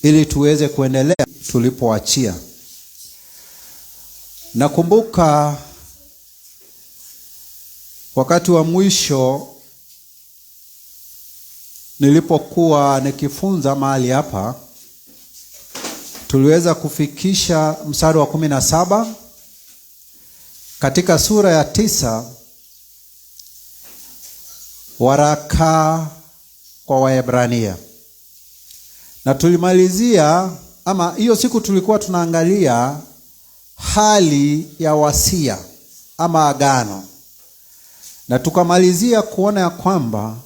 ili tuweze kuendelea tulipoachia. Nakumbuka wakati wa mwisho nilipokuwa nikifunza mahali hapa, tuliweza kufikisha mstari wa 17 katika sura ya 9 waraka kwa Waebrania. Na tulimalizia, ama hiyo siku tulikuwa tunaangalia hali ya wasia ama agano. Na tukamalizia kuona ya kwamba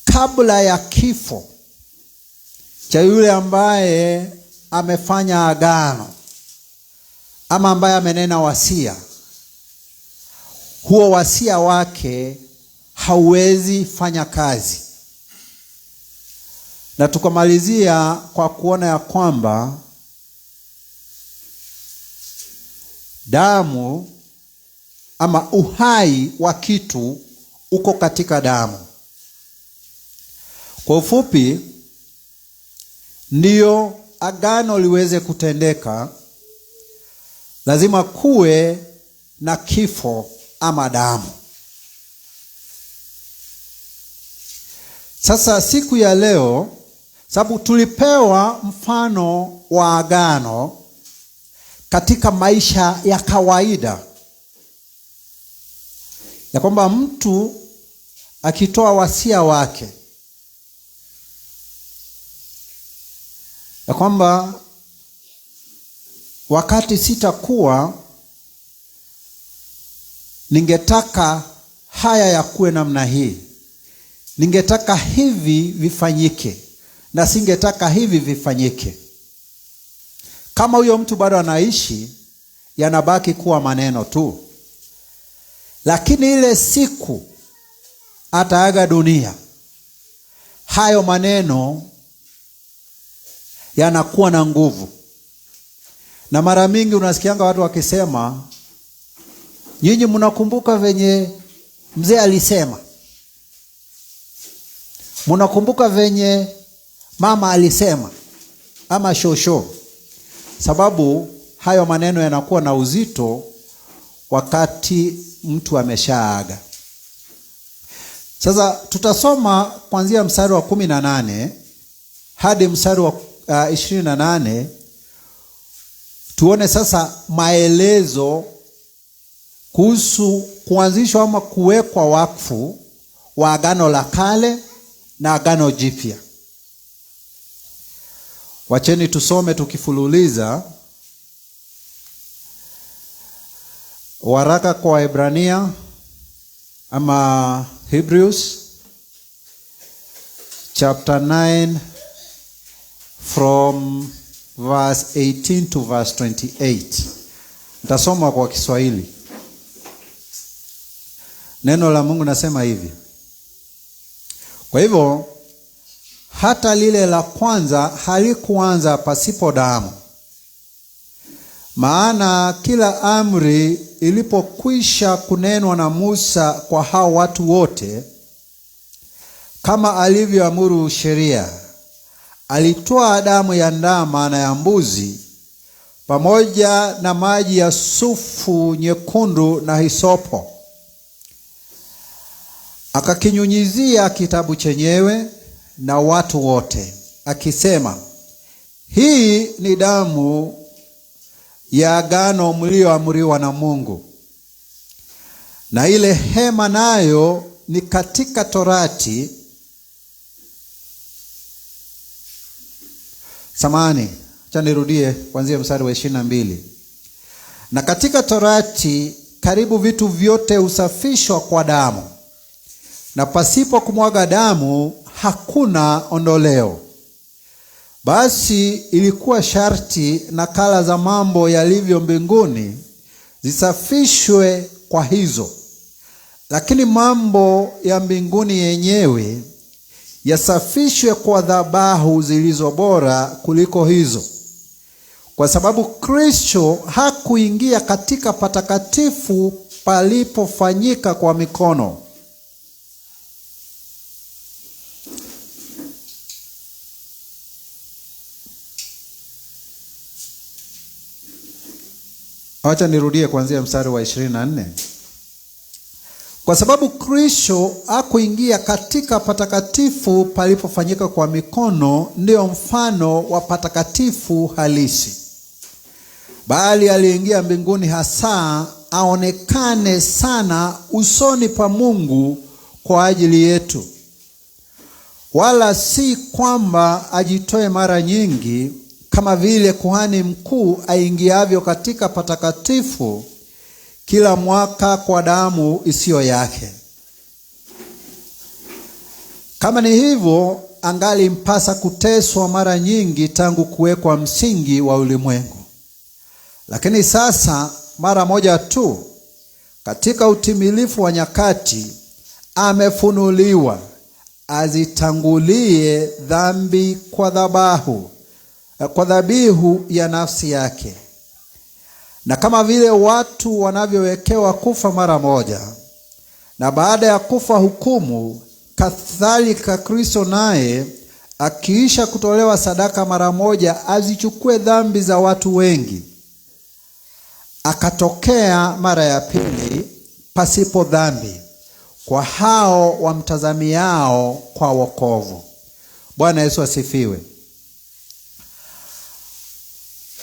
kabla ya kifo cha yule ambaye amefanya agano ama ambaye amenena wasia, huo wasia wake hauwezi fanya kazi. Na tukamalizia kwa kuona ya kwamba damu ama uhai wa kitu uko katika damu. Kwa ufupi, ndiyo agano liweze kutendeka, lazima kuwe na kifo ama damu. Sasa siku ya leo, sababu tulipewa mfano wa agano katika maisha ya kawaida, ya kwamba mtu akitoa wasia wake, ya kwamba wakati sitakuwa, ningetaka haya ya kuwe namna hii, ningetaka hivi vifanyike na singetaka hivi vifanyike. Kama huyo mtu bado anaishi, yanabaki kuwa maneno tu. Lakini ile siku ataaga dunia, hayo maneno yanakuwa na nguvu. Na mara mingi unasikianga watu wakisema, nyinyi mnakumbuka venye mzee alisema, mnakumbuka venye mama alisema ama shosho. Sababu hayo maneno yanakuwa na uzito wakati mtu ameshaaga. Sasa tutasoma kuanzia mstari wa 18 hadi mstari wa 28, tuone sasa maelezo kuhusu kuanzishwa ama kuwekwa wakfu wa agano la kale na agano jipya. Wacheni tusome tukifululiza. Waraka kwa Waebrania ama Hebrews chapter 9 from verse 18 to verse 28. Nitasoma kwa Kiswahili. Neno la Mungu nasema hivi: kwa hivyo hata lile la kwanza halikuanza pasipo damu. Maana kila amri ilipokwisha kunenwa na Musa kwa hao watu wote, kama alivyoamuru sheria, alitoa damu ya ndama na ya mbuzi pamoja na maji ya sufu nyekundu na hisopo, akakinyunyizia kitabu chenyewe na watu wote, akisema, hii ni damu ya agano mlioamriwa na Mungu. Na ile hema nayo ni katika Torati. Samahani, acha nirudie kuanzia mstari wa 22. Na katika Torati karibu vitu vyote husafishwa kwa damu, na pasipo kumwaga damu hakuna ondoleo. Basi ilikuwa sharti nakala za mambo yalivyo mbinguni zisafishwe kwa hizo, lakini mambo ya mbinguni yenyewe yasafishwe kwa dhabahu zilizo bora kuliko hizo, kwa sababu Kristo hakuingia katika patakatifu palipofanyika kwa mikono, Acha nirudie kuanzia mstari wa 24. Kwa sababu Kristo hakuingia katika patakatifu palipofanyika kwa mikono, ndio mfano wa patakatifu halisi, bali aliingia mbinguni hasa aonekane sana usoni pa Mungu kwa ajili yetu. Wala si kwamba ajitoe mara nyingi kama vile kuhani mkuu aingiavyo katika patakatifu kila mwaka kwa damu isiyo yake. Kama ni hivyo, angali mpasa kuteswa mara nyingi tangu kuwekwa msingi wa ulimwengu. Lakini sasa mara moja tu katika utimilifu wa nyakati amefunuliwa azitangulie dhambi kwa dhabihu ya nafsi yake. Na kama vile watu wanavyowekewa kufa mara moja, na baada ya kufa hukumu, kadhalika Kristo naye akiisha kutolewa sadaka mara moja azichukue dhambi za watu wengi, akatokea mara ya pili pasipo dhambi kwa hao wamtazamiao kwa wokovu. Bwana Yesu asifiwe.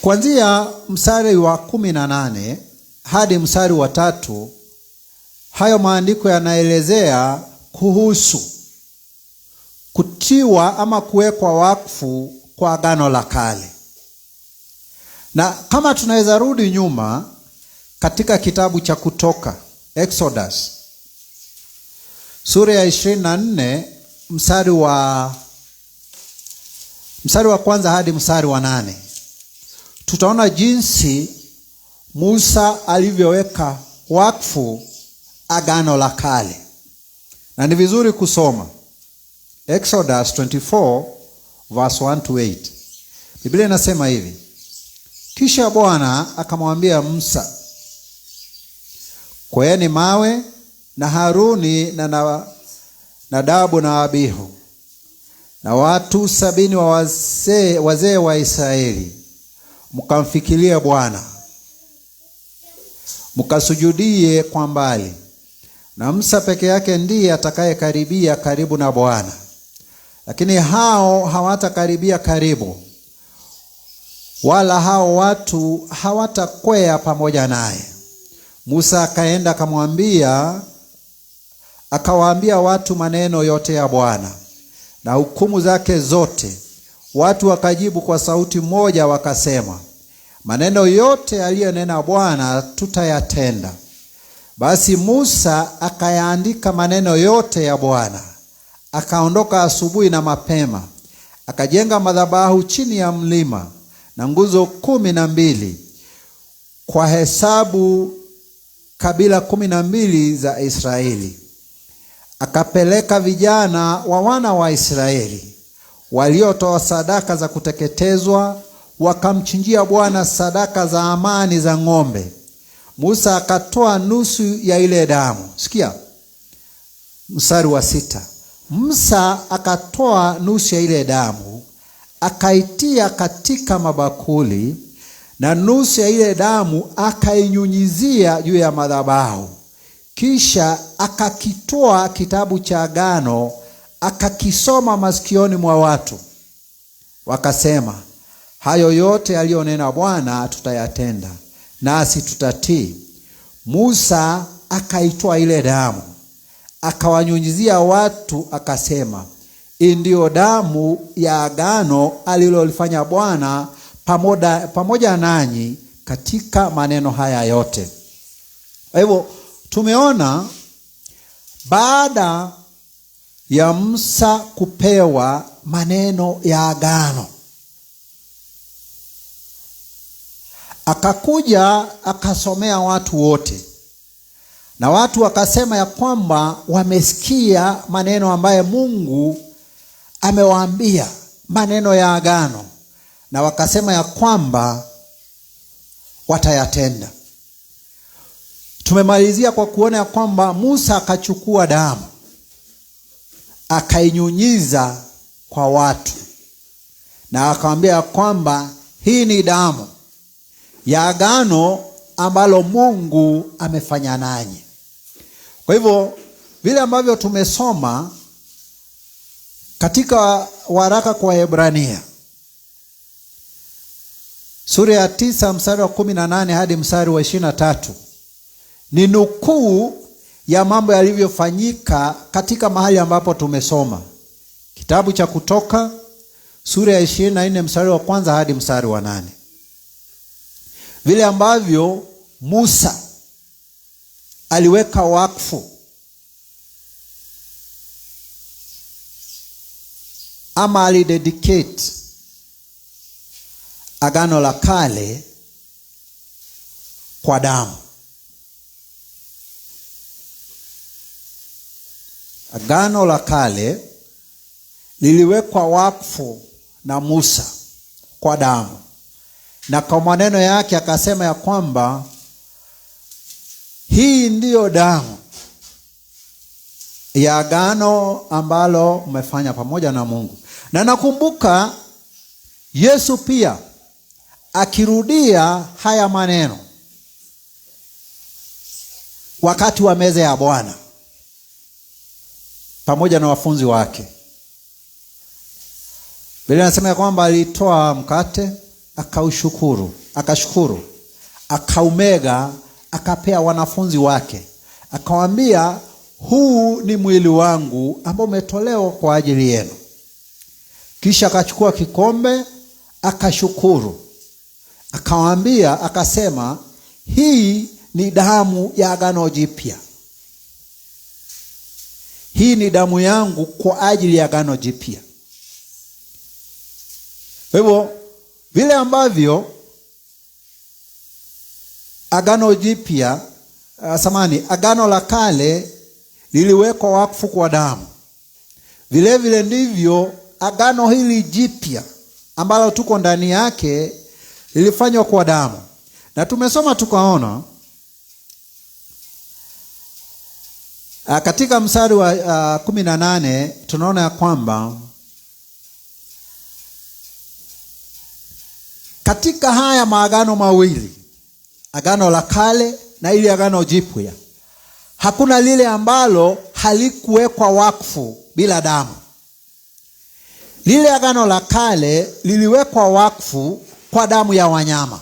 Kuanzia mstari wa 18 hadi mstari wa 3, hayo maandiko yanaelezea kuhusu kutiwa ama kuwekwa wakfu kwa Agano la Kale. Na kama tunaweza rudi nyuma katika kitabu cha Kutoka, Exodus, sura ya 24 mstari wa kwanza hadi mstari wa 8, tutaona jinsi Musa alivyoweka wakfu Agano la Kale. Na ni vizuri kusoma Exodus 24 verse 1 to 8. Biblia inasema hivi: kisha Bwana akamwambia Musa, kweeni mawe na Haruni na Nadabu na Abihu na watu 70 wa wazee wa Israeli, mkamfikirie Bwana, mkasujudie kwa mbali. Na Musa peke yake ndiye atakayekaribia karibu na Bwana, lakini hao hawatakaribia karibu, wala hao watu hawatakwea pamoja naye. Musa akaenda akawaambia watu maneno yote ya Bwana na hukumu zake zote. Watu wakajibu kwa sauti moja wakasema, maneno yote aliyonena Bwana tutayatenda. Basi Musa akayaandika maneno yote ya Bwana. Akaondoka asubuhi na mapema, akajenga madhabahu chini ya mlima na nguzo 12 kwa hesabu kabila 12 za Israeli. Akapeleka vijana wa wana wa Israeli waliotoa sadaka za kuteketezwa, wakamchinjia Bwana sadaka za amani za ng'ombe. Musa akatoa nusu ya ile damu. Sikia mstari wa 6. Musa akatoa nusu ya ile damu, akaitia katika mabakuli, na nusu ya ile damu akainyunyizia juu ya madhabahu. Kisha akakitoa kitabu cha agano, akakisoma masikioni mwa watu. Wakasema, hayo yote aliyonena Bwana tutayatenda, nasi tutatii. Musa akaitoa ile damu, akawanyunyizia watu, akasema, hii ndiyo damu ya agano alilolifanya Bwana pamoja nanyi katika maneno haya yote. Kwa hivyo tumeona baada ya Musa kupewa maneno ya agano, akakuja akasomea watu wote, na watu wakasema ya kwamba wamesikia maneno ambaye Mungu amewaambia, maneno ya agano, na wakasema ya kwamba watayatenda. Tumemalizia kwa kuona ya kwamba Musa akachukua damu, akainyunyiza kwa watu, na akamwambia kwamba hii ni damu ya agano ambalo Mungu amefanya nanyi. Kwa hivyo vile ambavyo tumesoma katika waraka kwa Waebrania sura ya 9 mstari wa 18 hadi mstari wa 23 ni nukuu ya mambo yalivyofanyika katika mahali ambapo tumesoma. Kitabu cha Kutoka sura ya 24 mstari wa 1 hadi mstari wa 8. Vile ambavyo Musa aliweka wakfu ama alidedicate Agano la Kale kwa damu. Agano la Kale liliwekwa wakfu na Musa kwa damu. Na kwa maneno yake akasema ya kwamba hii ndiyo damu ya agano ambalo umefanya pamoja na Mungu. Na nakumbuka Yesu pia akirudia haya maneno wakati wa meza ya Bwana pamoja na wafunzi wake. Biblia inasema ya kwamba alitoa mkate, akashukuru, akaumega, akapea wanafunzi wake, akawaambia, huu ni mwili wangu ambao umetolewa kwa ajili yenu. Kisha akachukua kikombe, akashukuru, akawaambia, akasema, hii ni damu ya agano jipya. Hii ni damu yangu kwa ajili ya agano jipya. Kwa hivyo vile ambavyo agano jipya, agano la kale liliwekwa wakfu kwa damu, vile vile ndivyo agano hili jipya ambalo tuko ndani yake lilifanywa kwa damu. Na tumesoma tukaona katika mstari wa 18 tunaona ya kwamba katika haya maagano mawili, agano la kale na ili agano jipya, hakuna lile ambalo halikuwekwa wakfu bila damu. Lile agano la kale liliwekwa wakfu kwa damu ya wanyama.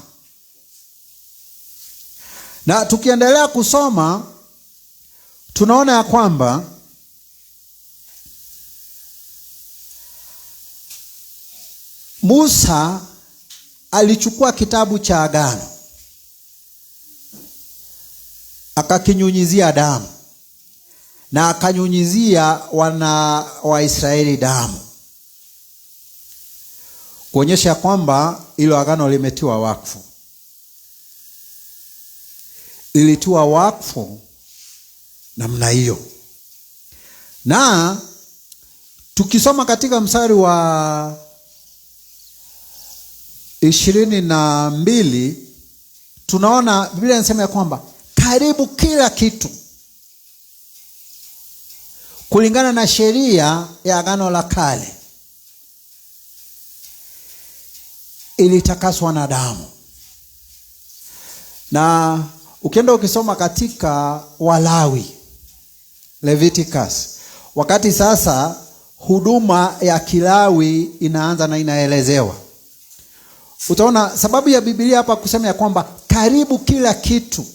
Na tukiendelea kusoma tunaona ya kwamba Musa alichukua kitabu cha agano, akakinyunyizia damu, na akanyunyizia wana wa Israeli damu, kuonyesha kwamba ilo agano limetiwa wakfu. Lilitiwa wakfu namna hiyo. Na tukisoma katika mstari wa 22 tunaona Biblia inasema ya kwamba karibu kila kitu kulingana na sheria ya agano la kale ilitakaswa na damu. Na ukienda ukisoma katika Walawi, Leviticus, wakati sasa huduma ya kilawi inaanza na inaelezewa, utaona sababu ya Biblia hapa kusema ya kwamba karibu kila kitu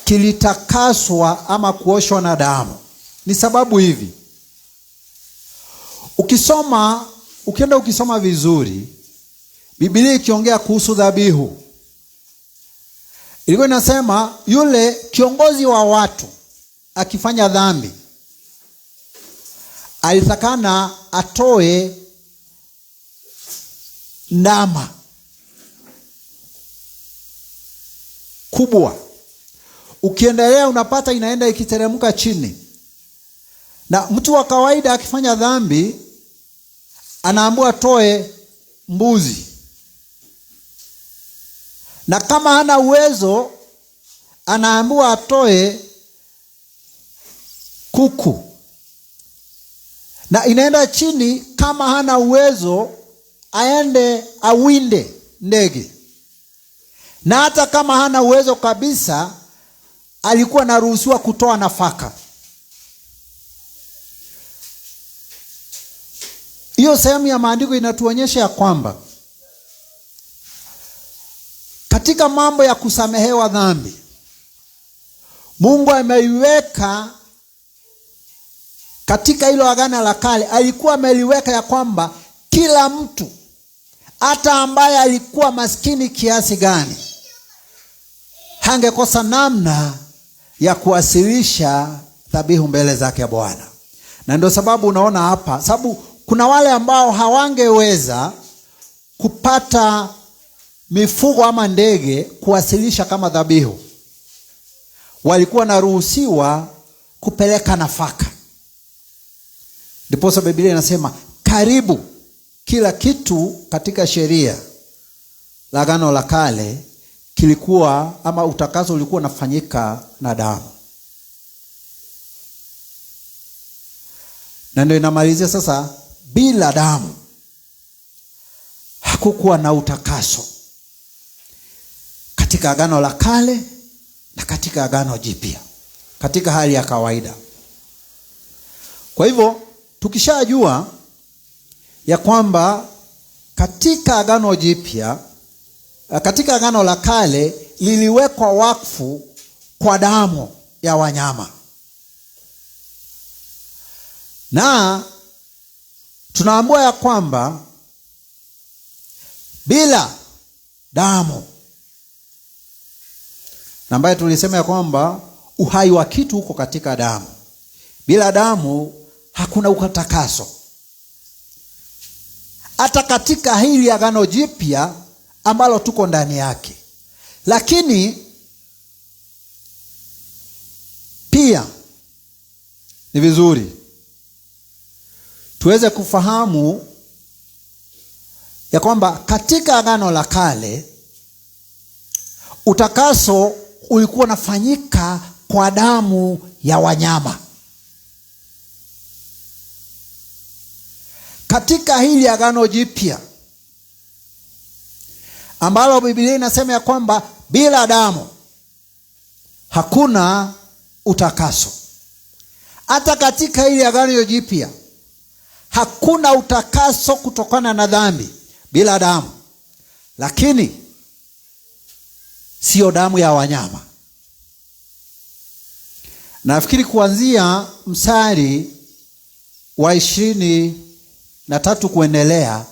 kilitakaswa ama kuoshwa na damu. Ni sababu hivi. Ukienda ukisoma vizuri, Biblia ikiongea kuhusu dhabihu, ilikuwa inasema yule kiongozi wa watu akifanya dhambi alitakana atoe ndama kubwa. Ukiendelea unapata inaenda ikiteremka chini. Na mtu wa kawaida akifanya dhambi anaambiwa atoe mbuzi. Na kama hana uwezo anaambiwa atoe kuku. Na inaenda chini, kama hana uwezo aende awinde ndege. Na hata kama hana uwezo kabisa, alikuwa anaruhusiwa kutoa nafaka. Hiyo sehemu ya maandiko inatuonyesha ya kwamba katika mambo ya kusamehewa dhambi, Mungu ameiweka katika hilo agano la kale, alikuwa ameliweka ya kwamba kila mtu, hata ambaye alikuwa maskini kiasi gani, hangekosa namna ya kuwasilisha dhabihu mbele zake Bwana. Na ndio sababu unaona hapa, sababu kuna wale ambao hawangeweza kupata mifugo ama ndege kuwasilisha kama dhabihu, walikuwa naruhusiwa kupeleka nafaka. Ndipo sababu Biblia inasema karibu kila kitu katika sheria la agano la kale kilikuwa, ama utakaso ulikuwa unafanyika na damu. Na ndio inamalizia sasa, bila damu hakukuwa na utakaso katika agano la kale na katika agano jipya, katika hali ya kawaida. Kwa hivyo tukishajua ya kwamba katika agano jipya, katika agano la kale liliwekwa wakfu kwa damu ya wanyama, na tunaambiwa ya kwamba bila damu, na ambaye tulisema ya kwamba uhai wa kitu uko katika damu, bila damu hakuna utakaso. Hata katika hili agano jipya ambalo tuko ndani yake. Lakini pia ni vizuri tuweze kufahamu ya kwamba katika agano la kale utakaso ulikuwa unafanyika kwa damu ya wanyama. Katika hili agano jipya ambalo Biblia inasema ya kwamba bila damu hakuna utakaso. Hata katika hili agano jipya hakuna utakaso kutokana na dhambi bila damu. Lakini sio damu ya wanyama. Nafikiri kuanzia mstari wa 23 kuendelea,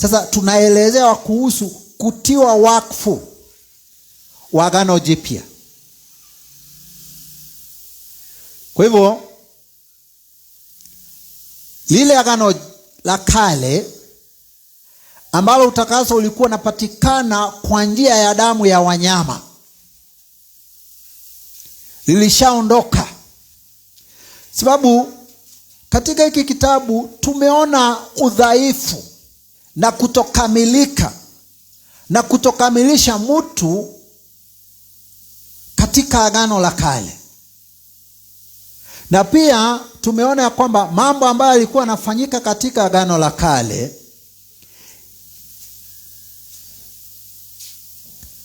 sasa tunaelezewa kuhusu kutiwa wakfu wa agano jipya. Kwa hivyo lile agano la kale ambalo utakaso ulikuwa unapatikana kwa njia ya damu ya wanyama lilishaondoka. Sababu katika hiki kitabu tumeona udhaifu na kutokamilika na kutokamilisha mtu katika agano la kale. Na pia tumeona ya kwamba mambo ambayo yalikuwa yanafanyika katika agano la kale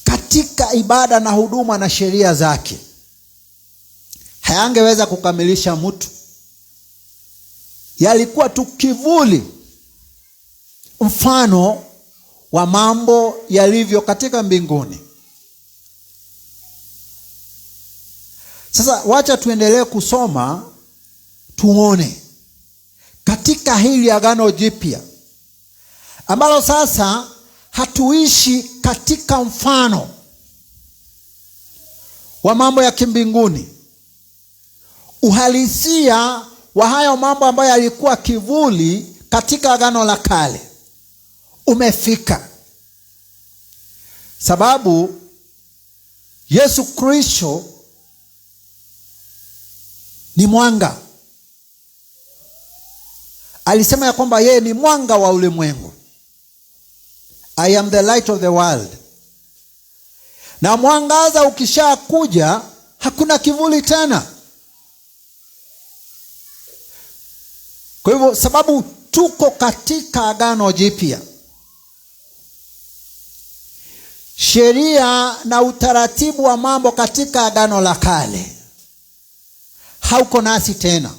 katika ibada na huduma na sheria zake hayangeweza kukamilisha mtu. Yalikuwa tu kivuli, mfano wa mambo yalivyo katika mbinguni. Sasa wacha tuendelee kusoma tuone katika hili agano jipya ambalo sasa hatuishi katika mfano wa mambo ya kimbinguni. Uhalisia wa hayo mambo ambayo yalikuwa kivuli katika agano la kale umefika. Sababu Yesu Kristo ni mwanga. Alisema ya kwamba yeye ni mwanga wa ulimwengu. I am the light of the world. Na mwangaza ukishakuja hakuna kivuli tena. Kwa hivyo sababu tuko katika agano jipya, sheria na utaratibu wa mambo katika Agano la Kale hauko nasi tena.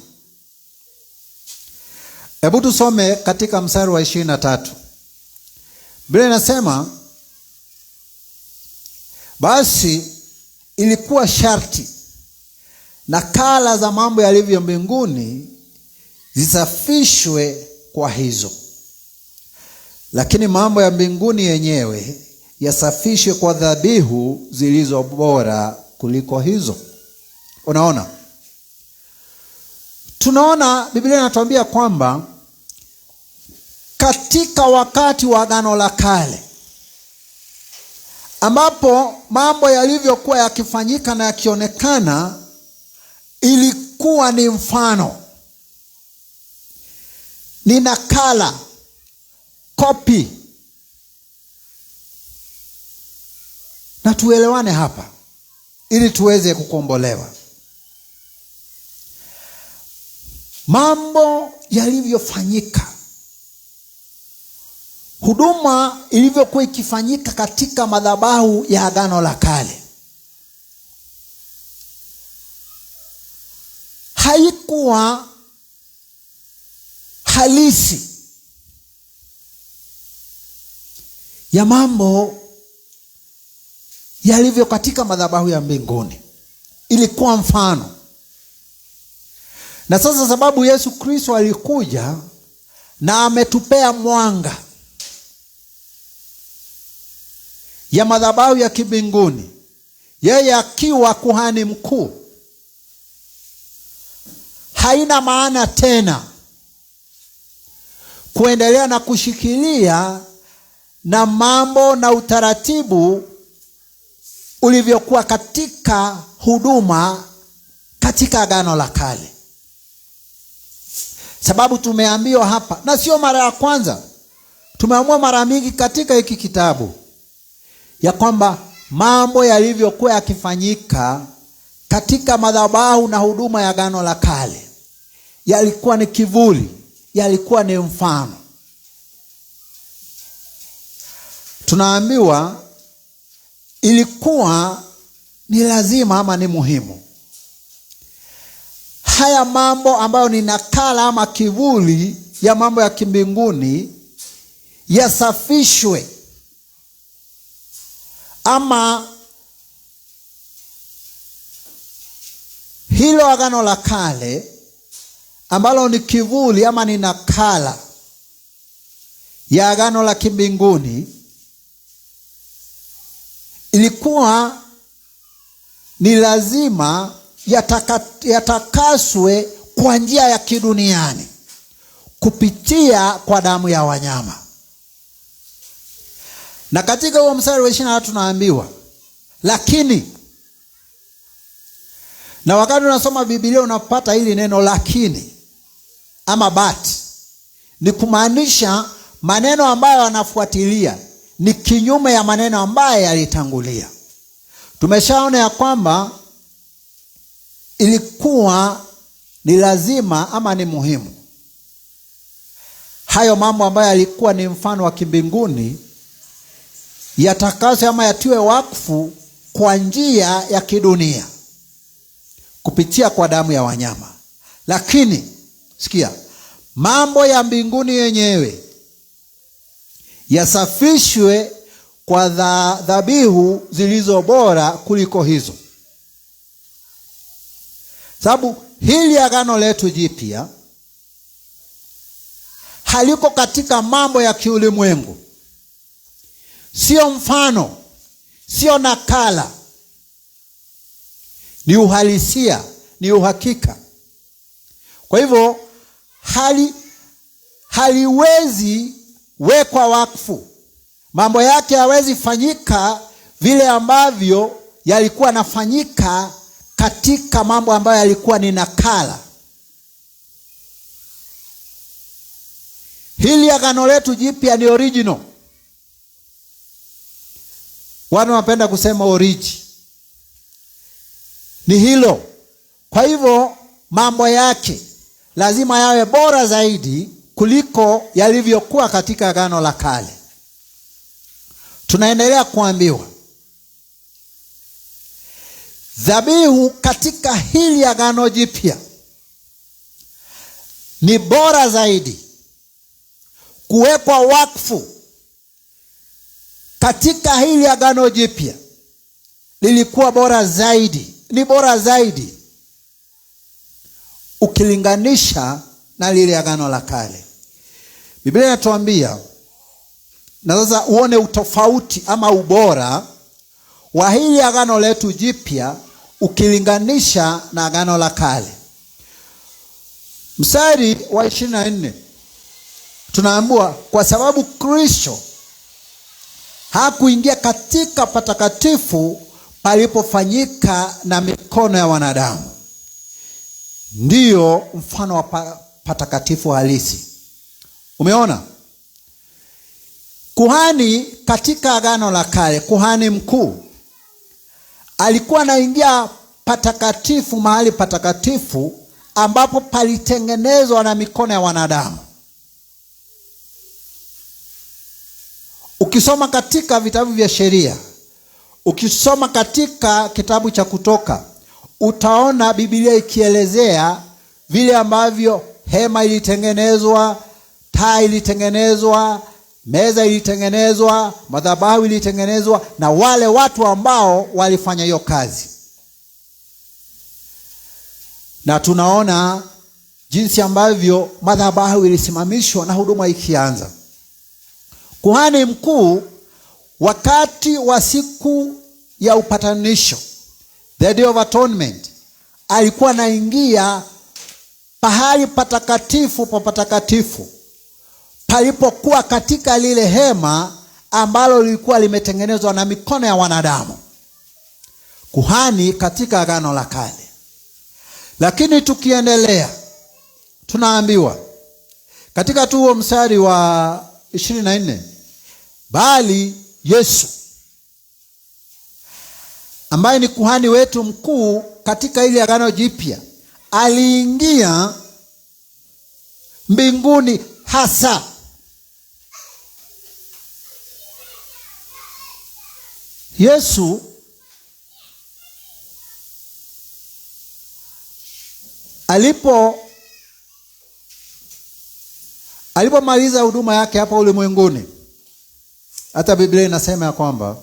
Hebu tusome katika mstari wa 23. Biblia inasema, basi ilikuwa sharti nakala za mambo yalivyo mbinguni zisafishwe kwa hizo, lakini mambo ya mbinguni yenyewe yasafishwe kwa dhabihu zilizo bora kuliko hizo. Unaona? Tunaona Biblia inatuambia kwamba katika wakati wa Agano la Kale, ambapo mambo yalivyokuwa yakifanyika na yakionekana, ilikuwa ni mfano, ni nakala, copy. Na tuelewane hapa ili tuweze kukombolewa. Mambo yalivyofanyika, huduma ilivyokuwa ikifanyika katika madhabahu ya Agano la Kale, haikuwa halisi ya mambo yalivyo katika madhabahu ya mbinguni. Ilikuwa mfano. Na sasa sababu Yesu Kristo alikuja na ametupea mwanga ya madhabahu ya kimbinguni, yeye akiwa kuhani mkuu, haina maana tena kuendelea na kushikilia na mambo na utaratibu ulivyokuwa katika huduma katika Agano la Kale. Sababu tumeambiwa hapa, na sio mara ya kwanza, tumeamua mara mingi katika hiki kitabu, ya kwamba mambo yalivyokuwa yakifanyika katika madhabahu na huduma ya Agano la Kale yalikuwa ni kivuli, yalikuwa ni mfano. Tunaambiwa ilikuwa ni lazima ama ni muhimu haya mambo ambayo ni nakala ama kivuli ya mambo ya kimbinguni yasafishwe, ama hilo Agano la Kale ambalo ni kivuli ama ni nakala ya agano la kimbinguni, ilikuwa ni lazima yatakaswe kwa njia ya kiduniani kupitia kwa damu ya wanyama. Na katika huo mstari wa 23 tunaambiwa lakini. Na wakati unasoma Biblia unapata hili neno lakini ama but, ni kumaanisha maneno ambayo yanafuatilia ni kinyume ya maneno ambayo yalitangulia. Tumeshaona ya kwamba ilikuwa ni lazima ama ni muhimu hayo mambo ambayo yalikuwa ni mfano wa kimbinguni yatakaswe ama yatiwe wakfu kwa njia ya kidunia kupitia kwa damu ya wanyama. Lakini sikia, mambo ya mbinguni yenyewe yasafishwe kwa dhabihu zilizo bora kuliko hizo. Sababu hili agano letu jipya haliko katika mambo ya kiulimwengu, sio mfano, sio nakala, ni uhalisia, ni uhakika. Kwa hivyo haliwezi wekwa wakfu. Mambo yake hawezi fanyika vile ambavyo yalikuwa nafanyika katika mambo ambayo yalikuwa ni nakala. Hili agano letu jipya ni original. Watu wanapenda kusema origi. Ni hilo. Kwa hivyo mambo yake lazima yawe bora zaidi kuliko yalivyokuwa katika agano la kale. Tunaendelea kuambiwa dhabihu katika hili agano jipya ni bora zaidi. Kuwekwa wakfu katika hili agano jipya lilikuwa bora zaidi, ni bora zaidi ukilinganisha na lile agano la kale. Biblia inatuambia, na sasa uone utofauti ama ubora wa hili agano letu jipya ukilinganisha na agano la kale. Mstari wa 24 tunaambiwa, kwa sababu Kristo hakuingia katika patakatifu palipofanyika na mikono ya wanadamu. Ndiyo mfano wa patakatifu halisi. Umeona? Kuhani katika agano la kale, kuhani mkuu, alikuwa anaingia patakatifu, mahali patakatifu ambapo palitengenezwa na mikono ya wanadamu. Ukisoma katika vitabu vya sheria, ukisoma katika kitabu cha Kutoka, utaona Biblia ikielezea vile ambavyo hema ilitengenezwa, taa ilitengenezwa, meza ilitengenezwa, madhabahu ilitengenezwa na wale watu ambao walifanya hiyo kazi. Na tunaona jinsi ambavyo madhabahu ilisimamishwa na huduma ikianza. Kuhani mkuu wakati wa siku ya upatanisho, the day of atonement, alikuwa anaingia pahali patakatifu pa patakatifu palipokuwa katika lile hema ambalo lilikuwa limetengenezwa na mikono ya wanadamu. Kuhani katika agano la kale. Lakini tukiendelea, tunaambiwa katika tu huo mstari wa 24, bali Yesu ambaye ni kuhani wetu mkuu katika ile agano jipya aliingia mbinguni hasa. Yesu alipomaliza huduma yake hapa ulimwenguni, hata Biblia inasema ya kwamba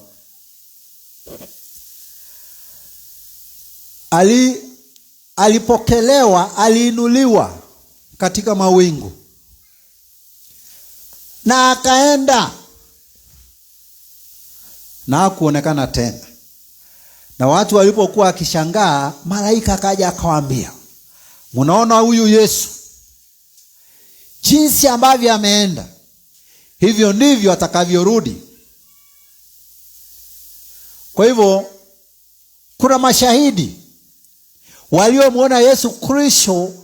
alipokelewa, aliinuliwa katika mawingu na akaenda na hakuonekana tena. Na watu walipokuwa akishangaa, malaika akaja akawaambia, mnaona huyu Yesu jinsi ambavyo ameenda, hivyo ndivyo atakavyorudi. Kwa hivyo kuna mashahidi waliomwona Yesu Kristo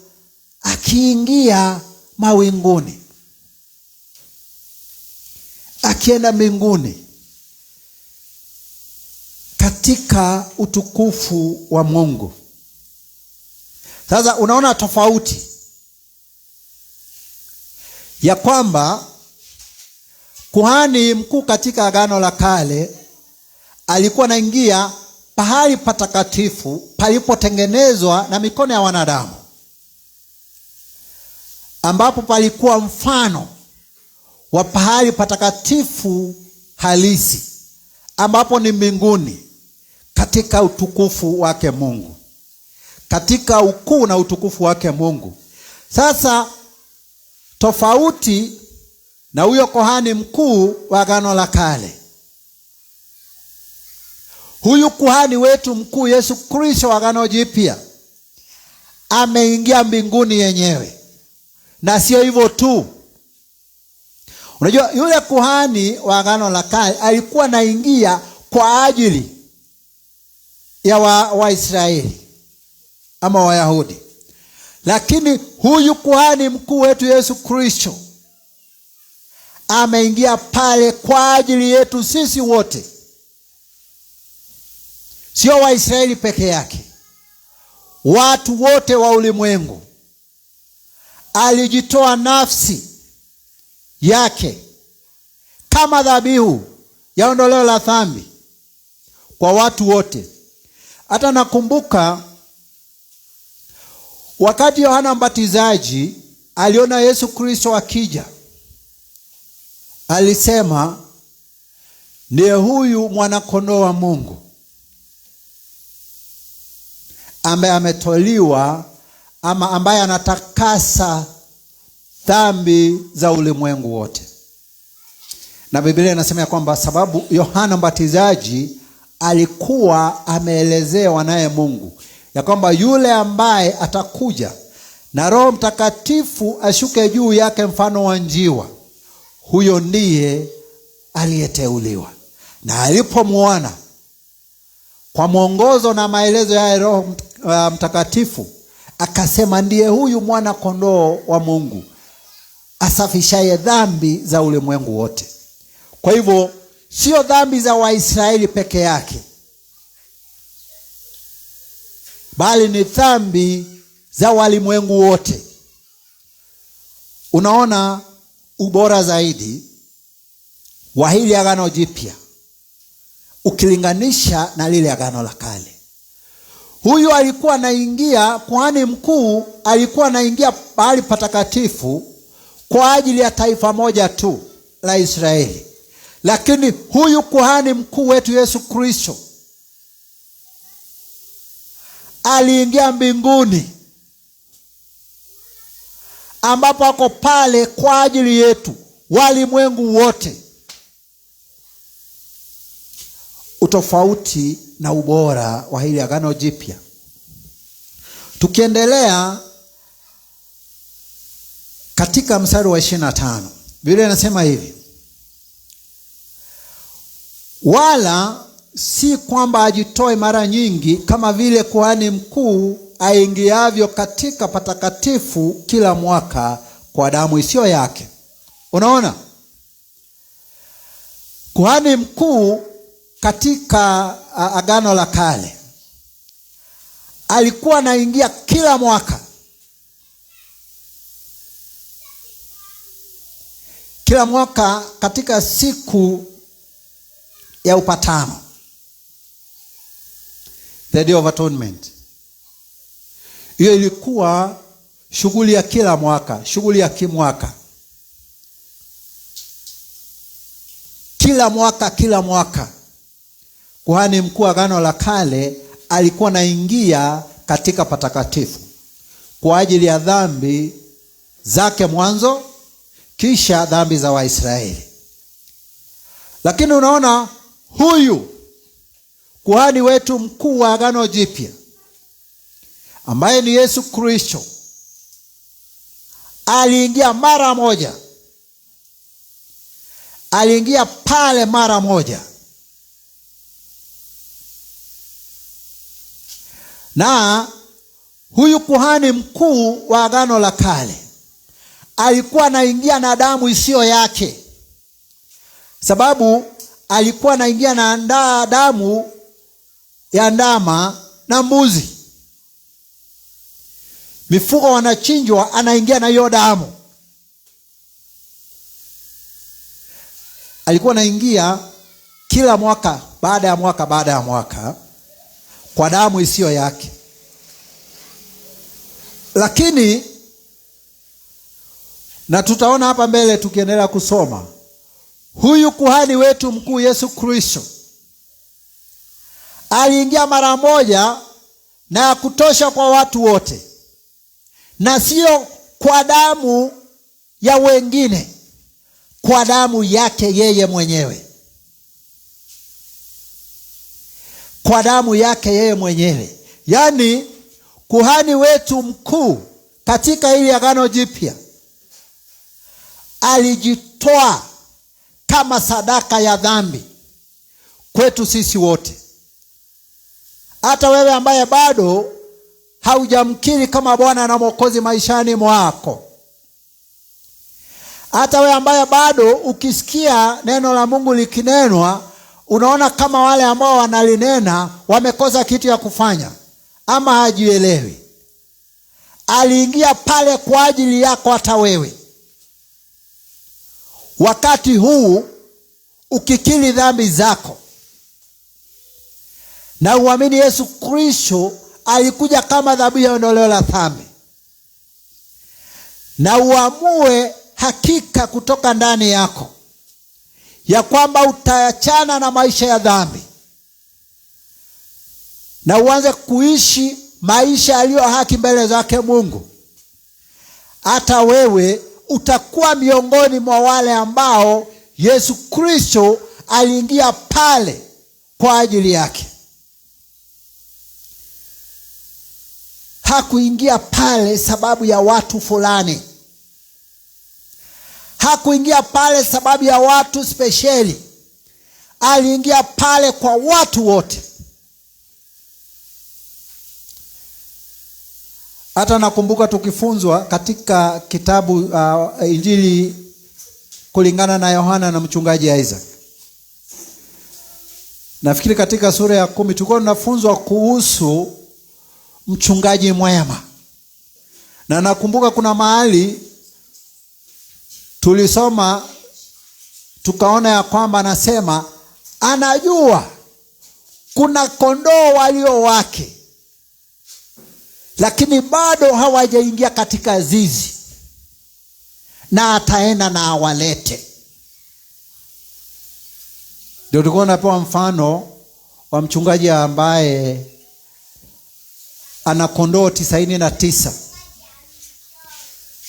akiingia mawinguni, akienda mbinguni katika utukufu wa Mungu. Sasa unaona tofauti ya kwamba kuhani mkuu katika agano la kale alikuwa anaingia pahali patakatifu palipotengenezwa na mikono ya wanadamu, ambapo palikuwa mfano wa pahali patakatifu halisi, ambapo ni mbinguni, katika utukufu wake Mungu, katika ukuu na utukufu wake Mungu. Sasa tofauti na huyo kuhani mkuu wa agano la kale, huyu kuhani wetu mkuu Yesu Kristo wa agano jipya ameingia mbinguni yenyewe. Na sio hivyo tu. Unajua yule kuhani wa agano la kale alikuwa anaingia kwa ajili ya Waisraeli ama Wayahudi. Lakini huyu kuhani mkuu wetu Yesu Kristo ameingia pale kwa ajili yetu sisi wote. Sio Waisraeli peke yake, watu wote wa ulimwengu. Alijitoa nafsi yake kama dhabihu ya ondoleo la dhambi kwa watu wote. Hata nakumbuka wakati Yohana Mbatizaji aliona Yesu Kristo akija, alisema, ndiye huyu mwana-kondoo wa Mungu ambaye ametoliwa ama ambaye anatakasa dhambi za ulimwengu wote. Na Biblia inasema kwamba sababu Yohana Mbatizaji alikuwa ameelezewa naye Mungu ya kwamba yule ambaye atakuja na Roho Mtakatifu ashuke juu yake mfano wa njiwa, huyo ndiye aliyeteuliwa. Na alipomwona kwa mwongozo na maelezo ya Roho Mtakatifu, akasema, ndiye huyu mwana-kondoo wa Mungu asafishaye dhambi za ulimwengu wote. Kwa hivyo sio dhambi za Waisraeli peke yake, bali ni dhambi za walimwengu wote. Unaona ubora zaidi wa hili Agano Jipya ukilinganisha na lile Agano la Kale. Huyu alikuwa anaingia, kuhani mkuu alikuwa anaingia mahali patakatifu kwa ajili ya taifa moja tu la Israeli. Lakini huyu kuhani mkuu wetu Yesu Kristo aliingia mbinguni, ambapo ako pale kwa ajili yetu walimwengu wote. Utofauti na ubora wa hili Agano Jipya. Tukiendelea katika mstari wa 25, Biblia inasema hivi, wala si kwamba ajitoe mara nyingi kama vile kuhani mkuu aingiavyo katika patakatifu kila mwaka kwa damu isiyo yake. Unaona, kuhani mkuu katika Agano la Kale alikuwa anaingia kila mwaka. Kila mwaka katika siku ya upatano, the Day of Atonement. Hiyo ilikuwa shughuli ya kila mwaka, shughuli ya kimwaka. Kila mwaka kuhani mkuu Agano la Kale alikuwa anaingia katika patakatifu kwa ajili ya dhambi zake mwanzo, kisha dhambi za Waisraeli. Lakini unaona huyu kuhani wetu mkuu wa Agano Jipya ambaye ni Yesu Kristo aliingia mara moja. Aliingia pale mara moja. Na huyu kuhani mkuu wa Agano la Kale alikuwa anaingia na damu isiyo yake, sababu alikuwa anaingia na damu ya ndama na mbuzi. Mifugo wanachinjwa, anaingia na hiyo damu. Alikuwa anaingia kila mwaka baada ya mwaka kwa damu isiyo yake. Lakini na tutaona hapa mbele tukiendelea kusoma, huyu kuhani wetu mkuu Yesu Kristo aliingia mara moja na ya kutosha kwa watu wote, na sio kwa damu ya wengine, kwa damu yake yeye mwenyewe. Kwa damu yake yeye mwenyewe. Yaani kuhani wetu mkuu katika hili Agano Jipya alijitoa kama sadaka ya dhambi kwetu sisi wote. Hata wewe ambaye bado haujamkiri kama Bwana na Mwokozi maishani mwako, hata wewe ambaye bado ukisikia neno la Mungu likinenwa unaona kama wale ambao wanalinena wamekosa kitu ya kufanya ama hajielewi, aliingia pale kwa ajili yako hata wewe. Wakati huu ukikiri dhambi zako na uamini Yesu Kristo alikuja kama dhabihu ya ondoleo la dhambi, na uamue hakika kutoka ndani yako ya kwamba utaachana na maisha ya dhambi na uanze kuishi maisha yaliyo haki mbele zake Mungu, hata wewe utakuwa miongoni mwa wale ambao Yesu Kristo aliingia pale kwa ajili yake. Hakuingia pale sababu ya watu fulani. Hakuingia pale sababu ya watu spesheli. Aliingia pale kwa watu wote. Hata nakumbuka tukifunzwa katika kitabu Injili kulingana na Yohana na mchungaji Isaac. Nafikiri katika sura ya 10 tulikuwa tunafunzwa kuhusu mchungaji mwema. Na nakumbuka kuna mahali tulisoma tukaona ya kwamba anasema anajua kuna kondoo walio wake, lakini bado hawajaingia katika zizi, na ataenda na awalete. Ndio tulikuwa tunapewa mfano wa mchungaji ambaye ana kondoo 99,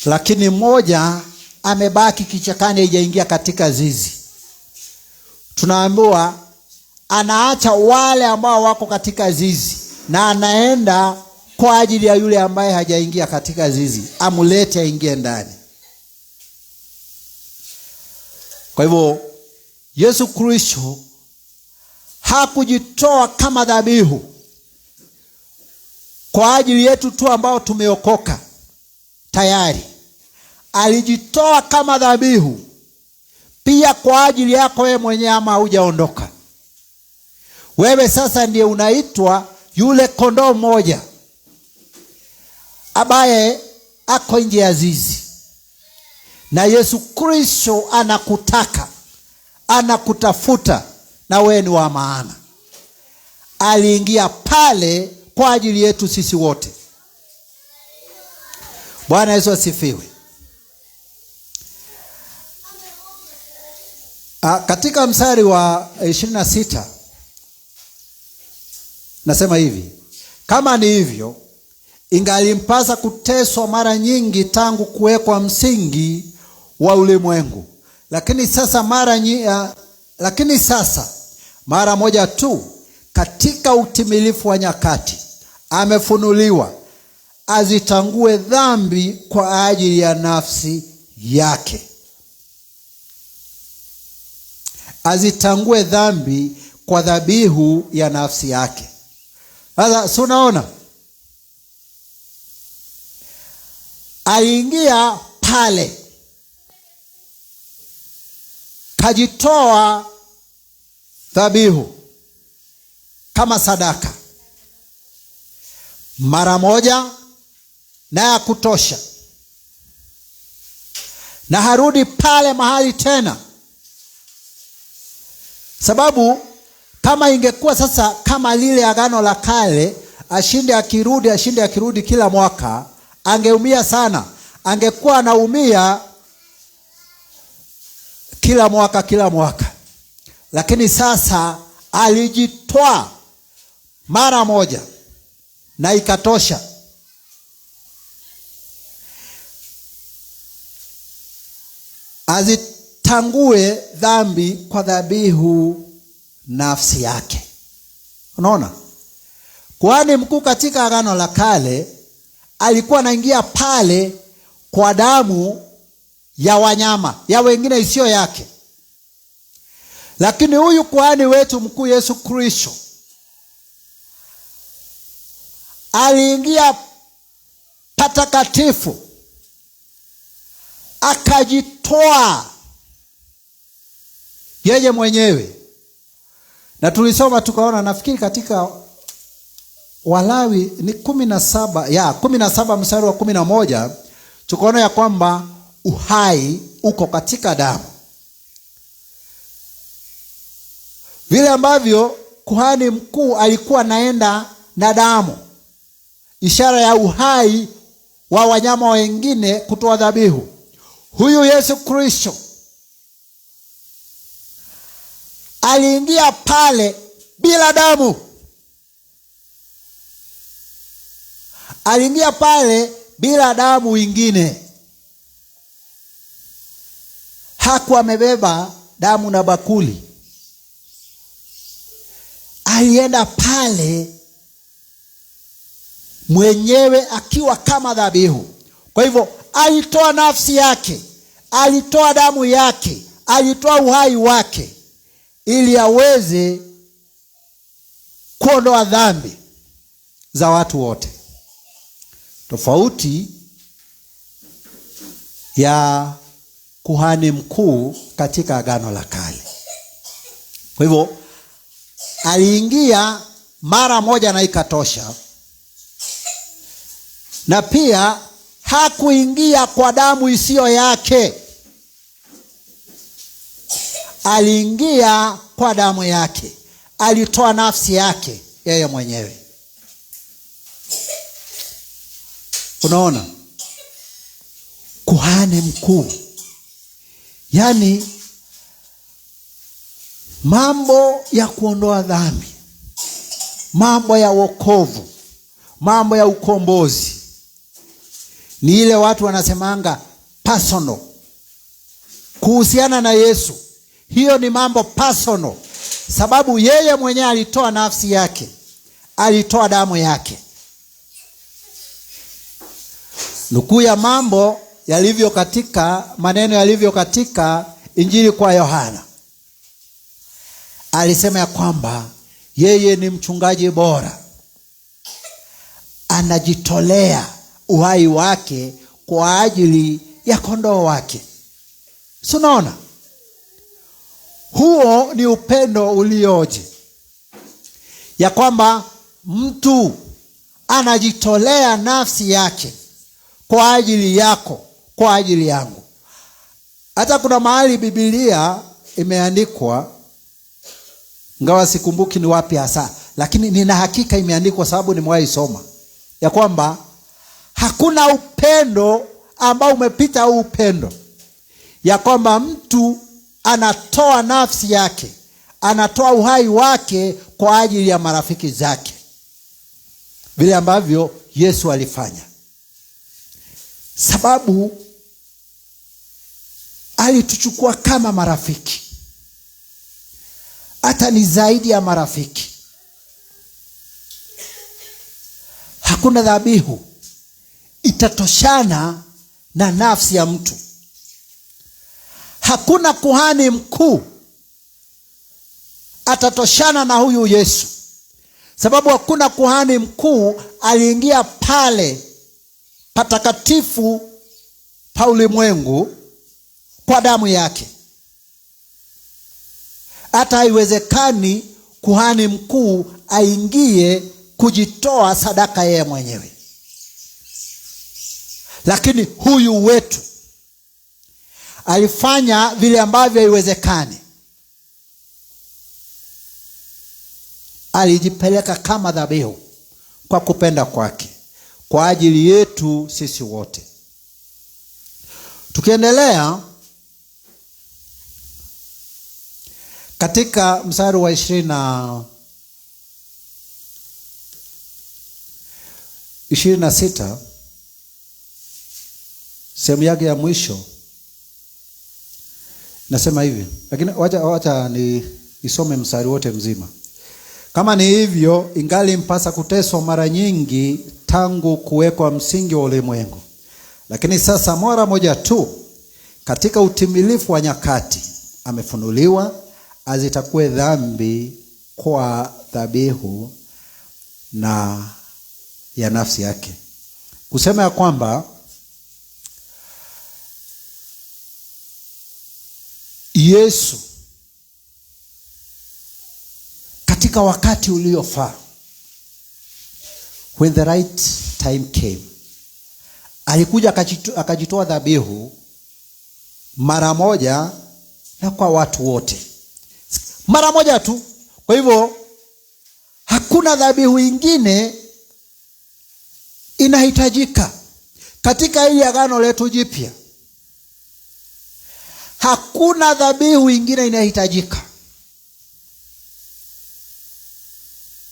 lakini mmoja amebaki kichakani, haijaingia katika zizi. Tunaambiwa anaacha wale ambao wako katika zizi na anaenda kwa ajili ya yule ambaye hajaingia katika zizi, amulete aingie ndani. Kwa hivyo Yesu Kristo hakujitoa kama dhabihu kwa ajili yetu tu ambao tumeokoka tayari. Alijitoa kama dhabihu pia kwa ajili yako wewe mwenyewe ama hujaondoka. Wewe sasa ndiye unaitwa yule kondoo mmoja ambaye ako nje ya zizi. Na Yesu Kristo anakutaka, anakutafuta, na wewe ni wa maana. Aliingia pale kwa ajili yetu sisi wote. Bwana Yesu asifiwe. Katika mstari wa 26 nasema hivi: kama ni hivyo, ingalimpasa kuteswa mara nyingi tangu kuwekwa msingi wa ulimwengu. Lakini sasa mara moja tu katika utimilifu wa nyakati amefunuliwa azitangue dhambi kwa ajili ya nafsi yake. Azitangue dhambi kwa dhabihu ya nafsi yake. Sasa si unaona? Aliingia pale, kajitoa dhabihu kama sadaka mara moja na ya kutosha, na harudi pale mahali tena. Sababu kama ingekuwa sasa kama lile agano la kale, ashinde akirudi kila mwaka, angeumia sana. Angekuwa anaumia kila mwaka. Lakini sasa alijitoa mara moja na ikatosha. Azitangue dhambi kwa dhabihu nafsi yake. Unaona? Kuhani mkuu katika agano la kale alikuwa anaingia pale kwa damu ya wanyama, ya wengine isiyo yake. Lakini huyu kuhani wetu mkuu Yesu Kristo aliingia patakatifu, akajitoa yeye mwenyewe. Na tulisoma tukaona, nafikiri katika Walawi ni 17 mstari wa 11, tukaona ya kwamba uhai uko katika damu. Vile ambavyo kuhani mkuu alikuwa naenda na damu, ishara ya uhai wa wanyama wengine kutoa dhabihu. Huyu Yesu Kristo aliingia pale bila damu. Aliingia pale bila damu ingine. Hakuwa amebeba damu na bakuli. Alienda pale mwenyewe akiwa kama dhabihu. Kwa hivyo alitoa nafsi yake, alitoa damu yake, alitoa uhai wake ili aweze kuondoa dhambi za watu wote. Tofauti ya kuhani mkuu katika Agano la Kale. Kwa hivyo aliingia mara moja na ikatosha. Na pia hakuingia kwa damu isiyo yake. Aliingia kwa damu yake. Alitoa nafsi yake yeye mwenyewe. Unaona? Kuhani mkuu. Yaani mambo ya kuondoa dhambi, mambo ya wokovu, mambo ya ukombozi ni ile watu wanasemanga personal. Kuhusiana na Yesu, hiyo ni mambo personal, sababu yeye mwenyewe alitoa nafsi yake, alitoa damu yake. Nukuu ya mambo yalivyo katika, maneno yalivyo katika Injili kwa Yohana. Alisema ya kwamba yeye ni mchungaji bora, anajitolea uhai wake kwa ajili ya kondoo wake. Unaona? Huo ni upendo ulioje, ya kwamba mtu anajitolea nafsi yake kwa ajili yako, kwa ajili yangu. Hata kuna mahali Biblia imeandikwa, ngawa sikumbuki ni wapi hasa, lakini nina hakika imeandikwa sababu nimewahi soma, ya kwamba hakuna upendo ambao umepita huu upendo, ya kwamba mtu anatoa nafsi yake, anatoa uhai wake kwa ajili ya marafiki zake, vile ambavyo Yesu alifanya. Sababu alituchukua kama marafiki. Hata ni zaidi ya marafiki. Hakuna dhabihu itatoshana na nafsi ya mtu. Hakuna kuhani mkuu atatoshana na huyu Yesu, sababu hakuna kuhani mkuu aliingia pale patakatifu pa ulimwengu kwa damu yake. Hata haiwezekani kuhani mkuu aingie kujitoa sadaka yeye mwenyewe. Lakini huyu wetu alifanya vile ambavyo haiwezekani. Alijipeleka kama dhabihu kwa kupenda kwake, kwa ajili yetu sisi wote. Tukiendelea katika mstari wa 26, sehemu yake ya mwisho nasema hivi, lakini wacha nisome mstari wote mzima. Kama ni hivyo, ingali mpasa kuteswa mara nyingi tangu kuwekwa msingi wa ulimwengu. Lakini sasa mara moja tu katika utimilifu wa nyakati amefunuliwa azitakue dhambi kwa dhabihu na ya nafsi yake. Kusema ya kwamba Yesu katika wakati uliofaa, when the right time came, alikuja akajitoa dhabihu mara moja na kwa watu wote. Mara moja tu. Kwa hivyo Hakuna dhabihu ingine inahitajika katika hili agano letu jipya. Hakuna dhabihu ingine inahitajika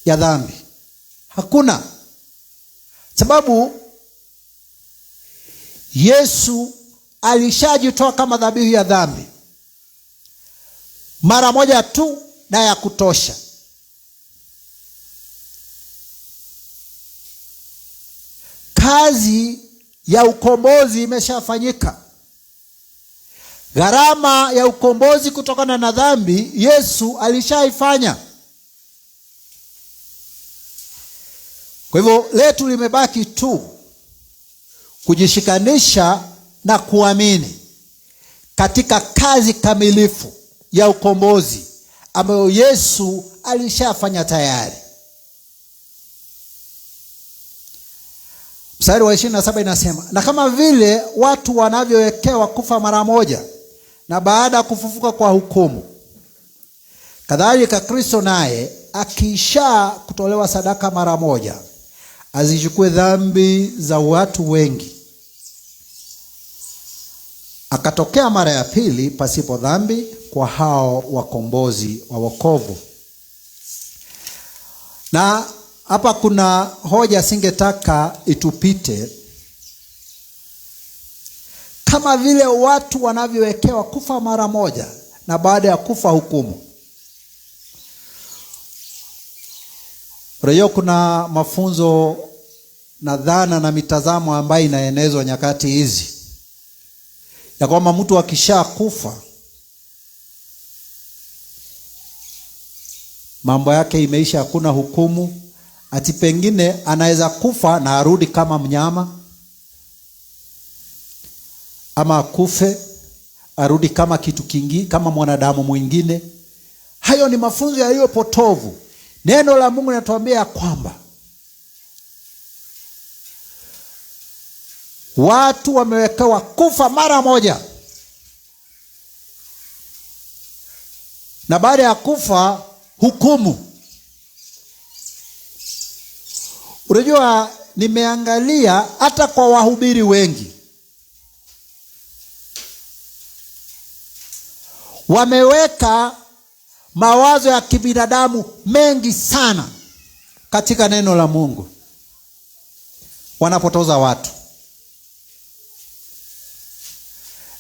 ya dhambi. Hakuna. Sababu Yesu alishajitoa kama dhabihu ya dhambi mara moja tu na ya kutosha. Kazi ya ukombozi imeshafanyika. Gharama ya ukombozi kutokana na dhambi Yesu alishaifanya. Kwa hivyo letu limebaki tu kujishikanisha na kuamini katika kazi kamilifu ya ukombozi ambayo Yesu alishafanya tayari. Mstari wa 27 inasema, na kama vile watu wanavyowekewa kufa mara moja na baada ya kufufuka kwa hukumu, kadhalika Kristo naye akisha kutolewa sadaka mara moja azichukue dhambi za watu wengi, akatokea mara ya pili pasipo dhambi kwa hao wakombozi wa wokovu. Na hapa kuna hoja singetaka itupite. Kama vile watu wanavyowekewa kufa mara moja na baada ya kufa hukumu. Leo kuna mafunzo na dhana na mitazamo ambayo inaenezwa nyakati hizi ya kwamba mtu akisha kufa mambo yake imeisha, hakuna hukumu. Ati pengine anaweza kufa na arudi kama mnyama, ama akufe arudi kama kitu kingi, kama mwanadamu mwingine. Hayo ni mafunzo yaliyo potovu. Neno la Mungu linatuambia kwamba watu wamewekewa kufa mara moja, na baada ya kufa hukumu. Unajua, nimeangalia hata kwa wahubiri wengi wameweka mawazo ya kibinadamu mengi sana katika neno la Mungu, wanapotoza watu.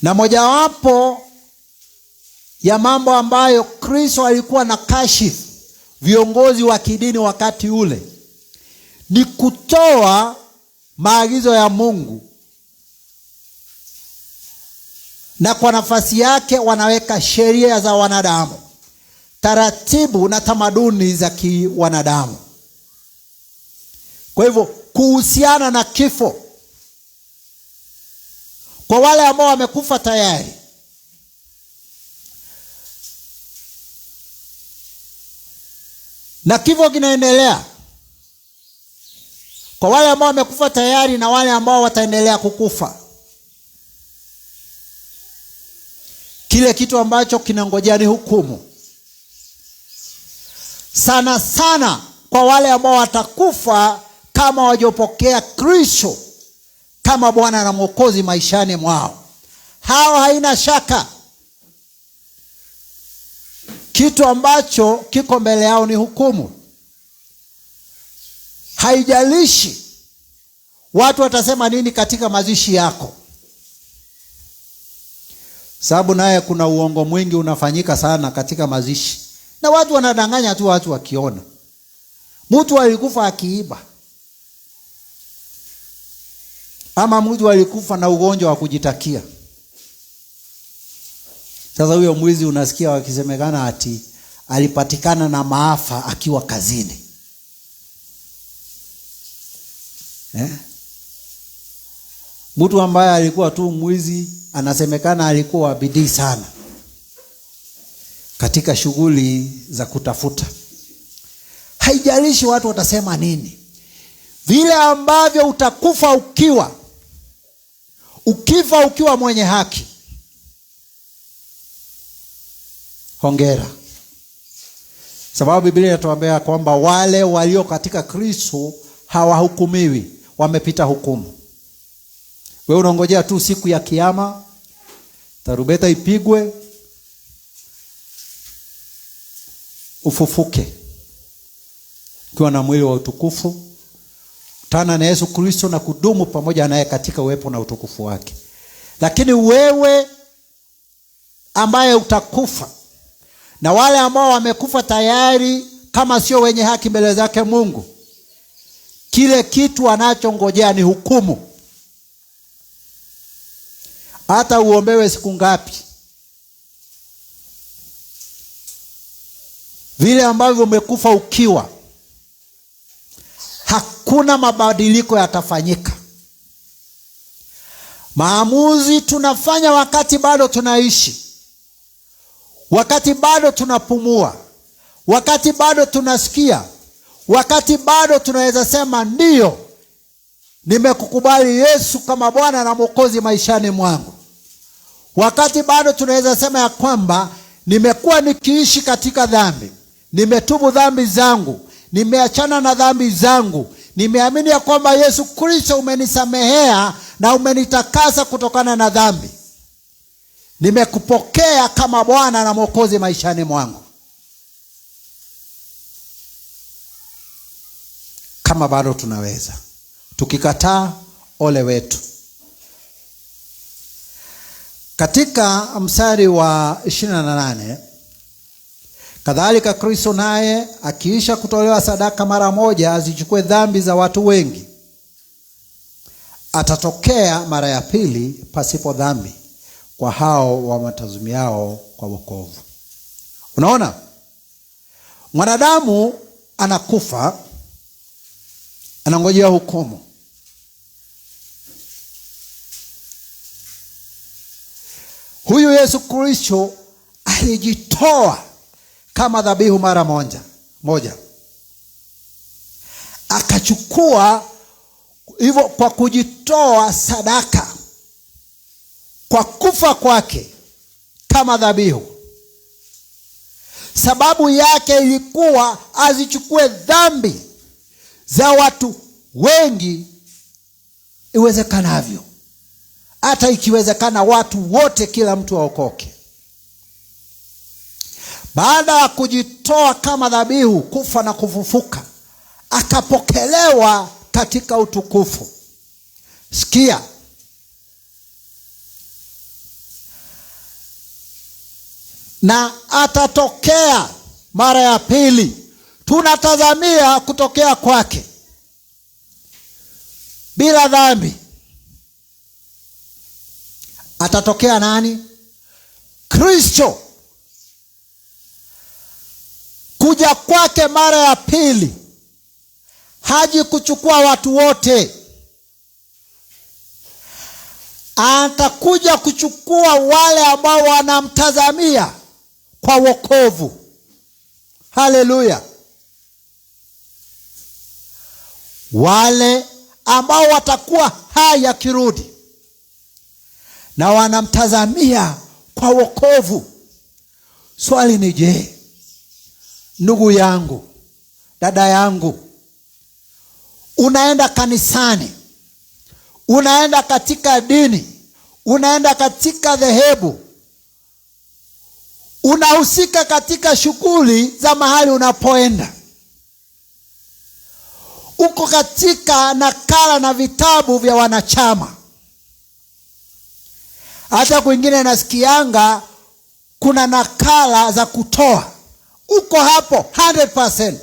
Na mojawapo ya mambo ambayo Kristo alikuwa na kashifu viongozi wa kidini wakati ule ni kutoa maagizo ya Mungu, na kwa nafasi yake wanaweka sheria za wanadamu, taratibu na tamaduni za kiwanadamu. Kwa hivyo kuhusiana na kifo kwa wale ambao wamekufa tayari, na kifo kinaendelea kwa wale ambao wamekufa tayari na wale ambao wataendelea kukufa. Kile kitu ambacho kinangojea ni hukumu. Sana sana kwa wale ambao watakufa kama wajopokea Kristo kama Bwana na Mwokozi maishani mwao. Hao haina shaka kitu ambacho kiko mbele yao ni hukumu. Haijalishi watu watasema nini katika mazishi yako. Sababu naye kuna uongo mwingi unafanyika sana katika mazishi, na watu wanadanganya tu watu wakiona. Mtu alikufa akiiba, ama mtu alikufa na ugonjwa wa kujitakia. Sasa huyo mwizi unasikia wakisemekana ati alipatikana na maafa akiwa kazini. Mtu ambaye alikuwa tu mwizi anasemekana alikuwa bidii sana katika shughuli za kutafuta. Haijalishi watu watasema nini. Vile ambavyo utakufa ukifa mwenye haki, hongera. Sababu Biblia inatuambia kwamba wale walio katika Kristo hawahukumiwi, wamepita hukumu. Wewe unangojea tu siku ya kiyama, tarumbeta ipigwe, ufufuke ukiwa na mwili wa utukufu, kutana na Yesu Kristo na kudumu pamoja naye katika uwepo na utukufu wake. Lakini wewe ambaye utakufa, na wale ambao wamekufa tayari kama sio wenye haki mbele zake Mungu, kile kitu anachongojea ni hukumu. Hata uombewe siku ngapi, vile ambavyo umekufa ukiwa, hakuna mabadiliko yatafanyika. Maamuzi tunafanya wakati bado tunaishi, wakati bado tunapumua, wakati bado tunasikia, wakati bado tunaweza sema ndio, nimekukubali Yesu kama Bwana na Mwokozi maishani mwangu. Wakati bado tunaweza sema ya kwamba nimekuwa nikiishi katika dhambi, nimetubu dhambi zangu, nimeachana na dhambi zangu, nimeamini ya kwamba Yesu Kristo umenisamehea na umenitakasa kutokana na dhambi. Nimekupokea kama Bwana na Mwokozi maishani mwangu. Kama bado tunaweza, tukikataa ole wetu. Katika mstari wa 28, kadhalika Kristo naye akiisha kutolewa sadaka mara moja azichukue dhambi za watu wengi, atatokea mara ya pili pasipo dhambi kwa hao wamtazumiao kwa wokovu. Unaona? Mwanadamu anakufa, anangojea hukumu. Huyu Yesu Kristo alijitoa kama dhabihu mara moja. Akachukua hivyo kwa kujitoa sadaka, kwa kufa kwake kama dhabihu. Sababu yake ilikuwa azichukue dhambi za watu wengi iwezekanavyo. Hata ikiwezekana watu wote, kila mtu aokoke. Baada ya kujitoa kama dhabihu, kufa na kufufuka, akapokelewa katika utukufu. Sikia, na atatokea mara ya pili. Tunatazamia kutokea kwake bila dhambi. Atatokea nani? Kristo. Kuja kwake mara ya pili haji kuchukua watu wote. Atakuja kuchukua wale ambao wanamtazamia kwa wokovu. Haleluya. Wale ambao watakuwa hai akirudi na wanamtazamia kwa wokovu. Swali ni je, ndugu yangu, dada yangu, unaenda kanisani, unaenda katika dini, unaenda katika dhehebu, unahusika katika shughuli za mahali unapoenda, uko katika nakala na vitabu vya wanachama. Hata kwingine nasikianga kuna nakala za kutoa. Uko hapo 100%.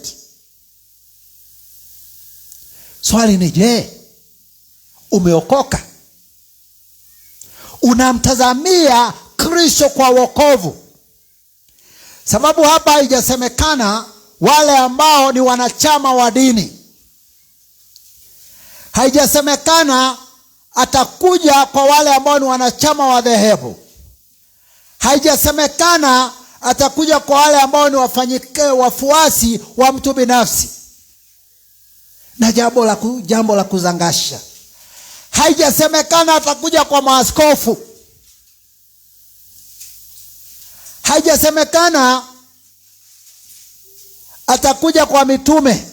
Swali ni je, umeokoka? Unamtazamia Kristo kwa wokovu? Sababu hapa haijasemekana wale ambao ni wanachama wa dini. Haijasemekana atakuja kwa wale ambao ni wanachama wa dhehebu. Haijasemekana atakuja kwa wale ambao ni wafuasi wa mtu binafsi. Na jambo la kuzangasha, haijasemekana atakuja kwa maaskofu. Haijasemekana atakuja kwa mitume.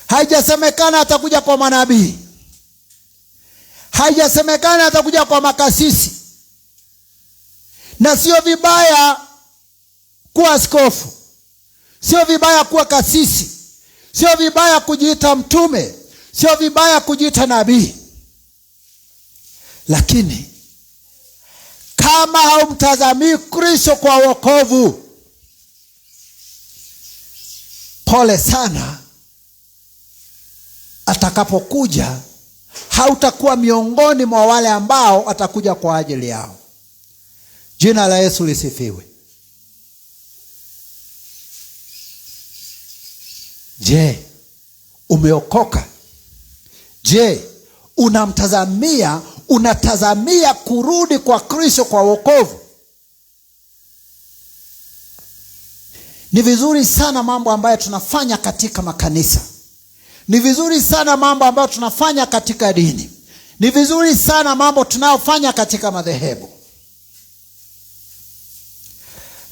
Haijasemekana atakuja kwa manabii. Haijasemekana atakuja kwa makasisi. Na sio vibaya kuwa askofu, sio vibaya kuwa kasisi, sio vibaya kujiita mtume, sio vibaya kujiita nabii. Lakini kama haumtazamii Kristo kwa wokovu, pole sana, atakapokuja hautakuwa miongoni mwa wale ambao atakuja kwa ajili yao. Jina la Yesu lisifiwe. Je, umeokoka? Je, unatazamia kurudi kwa Kristo kwa wokovu? Ni vizuri sana mambo ambayo tunafanya katika makanisa. Ni vizuri sana mambo ambayo tunafanya katika dini. Ni vizuri sana mambo tunayofanya katika madhehebu.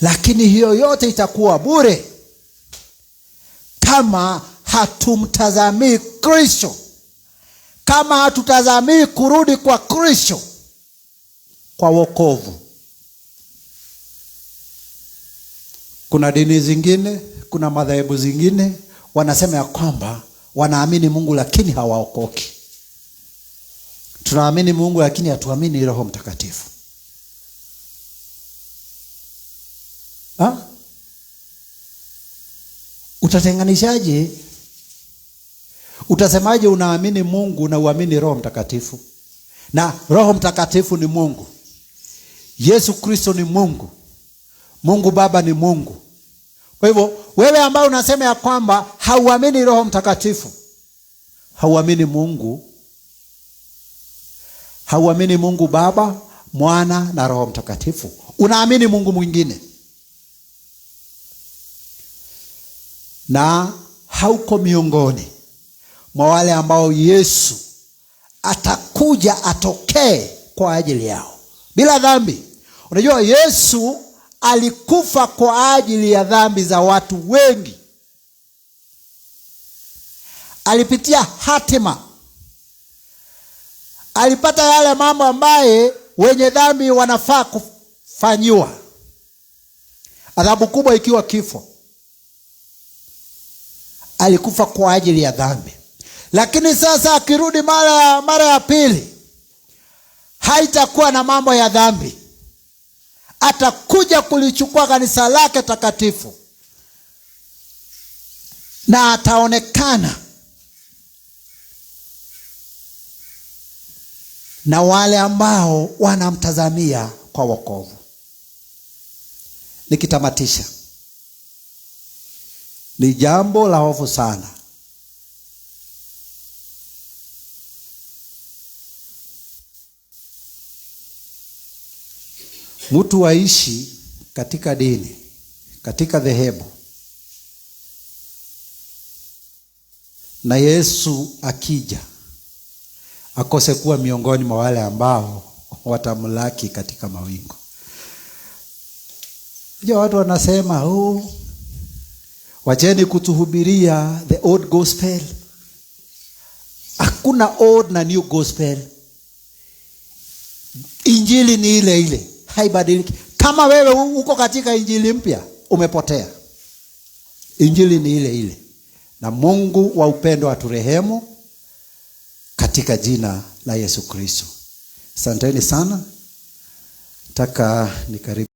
Lakini hiyo yote itakuwa bure kama hatumtazamii Kristo, kama hatutazamii kurudi kwa Kristo kwa wokovu. Kuna dini zingine, kuna madhehebu zingine wanasema ya kwamba wanaamini Mungu lakini hawaokoki. Tunaamini Mungu lakini hatuamini Roho Mtakatifu. Utatenganishaje? Utasemaje unaamini Mungu na uamini Roho Mtakatifu? Na Roho Mtakatifu ni Mungu. Yesu Kristo ni Mungu. Mungu Baba ni Mungu. Kwa hivyo wewe ambao unasema ya kwamba hauamini Roho Mtakatifu, hauamini Mungu. Hauamini Mungu Baba, Mwana na Roho Mtakatifu. Unaamini Mungu mwingine. Na hauko miongoni mwa wale ambao Yesu atakuja atokee kwa ajili yao bila dhambi. Unajua Yesu alikufa kwa ajili ya dhambi za watu wengi. Alipitia hatima. Alipata yale mambo ambaye wenye dhambi wanafaa kufanyiwa. Adhabu kubwa ikiwa kifo. Alikufa kwa ajili ya dhambi. Lakini sasa akirudi mara ya pili, haitakuwa na mambo ya dhambi. Atakuja kulichukua kanisa lake takatifu. Na ataonekana na wale ambao wanamtazamia kwa wokovu. Nikitamatisha, ni jambo la hofu sana mtu waishi katika dini, katika dhehebu, na Yesu akija akose kuwa miongoni mwa wale ambao watamlaki katika mawingu. Unajua watu wanasema, wacheni kutuhubiria the old gospel. Hakuna old na new gospel. Injili ni ile ile, haibadiliki. Kama wewe uko katika injili mpya, umepotea. Injili ni ile ile. Na Mungu wa upendo aturehemu katika jina la Yesu Kristo. Asanteni sana. Nataka nikaribu